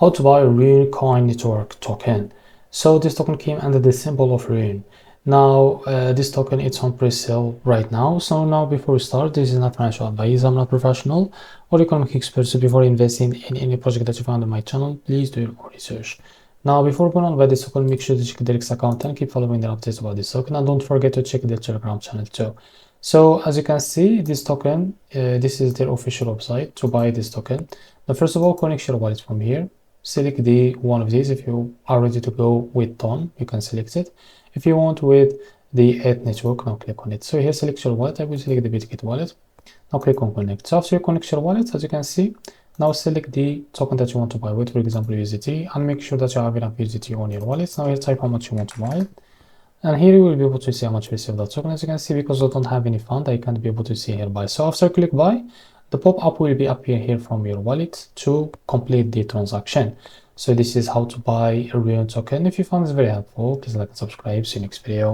How to buy Runecoin network token. So this token came under the symbol of Rune. Now this token, it's on pre-sale right now. So now before we start, this is not financial advice. I'm not professional or economic expert. So before investing in any project that you found on my channel, please do your own research. Now before going on by this token, make sure to check the REFERRAL account and keep following the updates about this token, and don't forget to check the Telegram channel too. So as you can see, this token, this is their official website to buy this token. Now first of all, connect your wallet from here. Select the one of these. If you are ready to go with TON, you can select it. If you want with the ETH network, now click on it. So here select your wallet. I will select the Bitget wallet. Now click on connect. So after you connect your wallet, as you can see, now select the token that you want to buy with, for example USDT, and make sure that you have enough USDT on your wallet. Now here type how much you want to buy, and here you will be able to see how much you receive that token. As you can see, because I don't have any fund, I can't be able to see here buy. So after click buy, the pop-up will be appear here from your wallet to complete the transaction. So this is how to buy a Rune token. If you found this very helpful, please like and subscribe. See you next video.